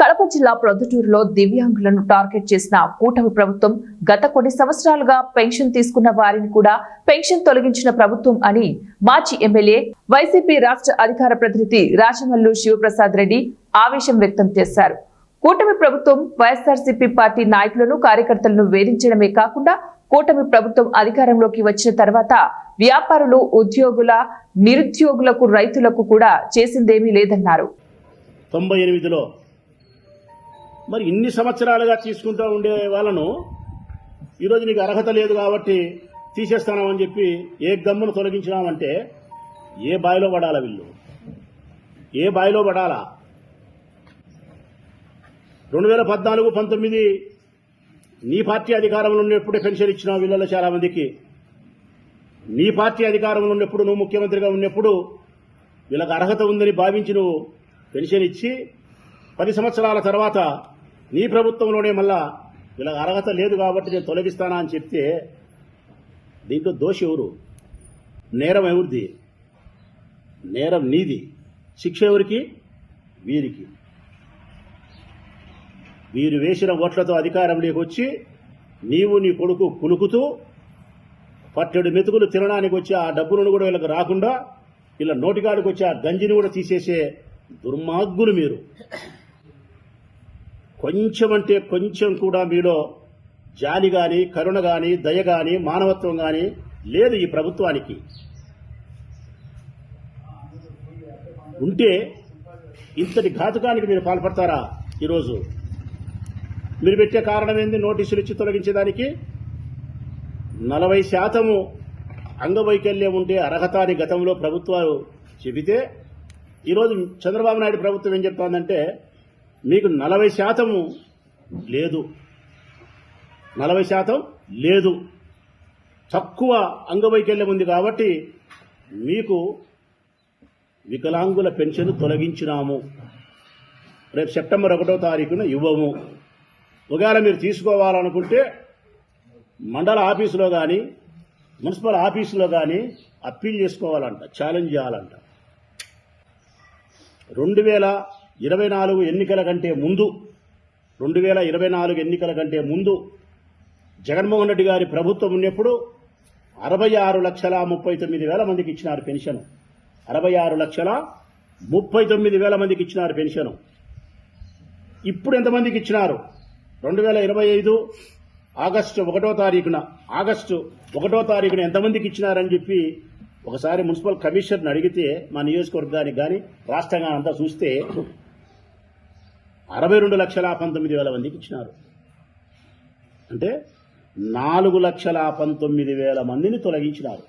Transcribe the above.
కడప జిల్లా ప్రొద్దుటూరులో దివ్యాంగులను టార్గెట్ చేసిన కూటమి ప్రభుత్వం గత కొన్ని సంవత్సరాలుగా పెన్షన్ తీసుకున్న వారిని కూడా పెన్షన్ తొలగించిన ప్రభుత్వం అని మాజీ ఎమ్మెల్యే వైసీపీ రాష్ట్ర అధికార ప్రతినిధి రాజమల్లు శివప్రసాద్ రెడ్డి ఆవేశం వ్యక్తం చేశారు. కూటమి ప్రభుత్వం వైఎస్ఆర్సీపీ పార్టీ నాయకులను కార్యకర్తలను వేధించడమే కాకుండా కూటమి ప్రభుత్వం అధికారంలోకి వచ్చిన తర్వాత వ్యాపారులు, ఉద్యోగుల, నిరుద్యోగులకు, రైతులకు కూడా చేసిందేమీ లేదన్నారు. 98లో మరి ఇన్ని సంవత్సరాలుగా తీసుకుంటూ ఉండే వాళ్ళను ఈరోజు నీకు అర్హత లేదు కాబట్టి తీసేస్తామని చెప్పి ఏ గమ్మును తొలగించినామంటే ఏ బాయిలో పడాలా వీళ్ళు? ఏ బాయిలో పడాలా? 2014-19 నీ పార్టీ అధికారంలో ఉన్నప్పుడే పెన్షన్ ఇచ్చినావు వీళ్ళలో చాలా మందికి. నీ పార్టీ అధికారంలో ఉన్నప్పుడు, నువ్వు ముఖ్యమంత్రిగా ఉన్నప్పుడు వీళ్ళకి అర్హత ఉందని భావించి నువ్వు పెన్షన్ ఇచ్చి 10 సంవత్సరాల తర్వాత నీ ప్రభుత్వంలోనే మళ్ళా వీళ్ళకి అర్హత లేదు కాబట్టి నేను తొలగిస్తానా అని చెప్తే దీంట్లో దోషి ఎవరు? నేరం ఎవరిది? నేరం నీది. శిక్ష ఎవరికి? వీరికి. వీరు వేసిన ఓట్లతో అధికారంలోకి వచ్చి నీవు నీ కొడుకు కులుకుతూ పట్టెడు మెతుకులు తినడానికి వచ్చి ఆ డబ్బులను కూడా వీళ్ళకి రాకుండా వీళ్ళ నోటికాడికి వచ్చి ఆ గంజిని కూడా తీసేసే దుర్మార్గులు మీరు. కొంచెం అంటే కొంచెం కూడా మీలో జాలి కానీ, కరుణ కానీ, దయ కానీ, మానవత్వం కానీ లేదు ఈ ప్రభుత్వానికి. ఉంటే ఇంతటి ఘాతుకానికి మీరు పాల్పడతారా? ఈరోజు మీరు పెట్టే కారణం ఏంది? నోటీసులు ఇచ్చి తొలగించేదానికి 40% అంగవైకల్యం ఉంటే అర్హత అని గతంలో ప్రభుత్వాలు చెబితే ఈరోజు చంద్రబాబు నాయుడు ప్రభుత్వం ఏం చెప్తోందంటే మీకు 40% లేదు, 40% లేదు, తక్కువ అంగవైకల్యం ఉంది కాబట్టి మీకు వికలాంగుల పెన్షన్ తొలగించినాము, రేపు సెప్టెంబర్ 1వ తారీఖున ఇవ్వము. ఒకవేళ మీరు తీసుకోవాలనుకుంటే మండల ఆఫీసులో కానీ, మున్సిపల్ ఆఫీసులో కానీ అప్పీల్ చేసుకోవాలంట, ఛాలెంజ్ చేయాలంట. 2024 ఎన్నికల కంటే ముందు 2024 ఎన్నికల కంటే ముందు జగన్మోహన్ రెడ్డి గారి ప్రభుత్వం ఉన్నప్పుడు 66,39,000 మందికి ఇచ్చినారు పెన్షన్. 66,39,000 మందికి ఇచ్చినారు పెన్షన్. ఇప్పుడు ఎంతమందికి ఇచ్చినారు? 2025 ఆగస్టు 1వ తారీఖున ఎంతమందికి ఇచ్చినారని చెప్పి ఒకసారి మున్సిపల్ కమిషనర్ని అడిగితే మా నియోజకవర్గానికి కానీ రాష్ట్రంగా అంతా చూస్తే 62,19,000 మందికి ఇచ్చినారు. అంటే 4,19,000 మందిని తొలగించినారు.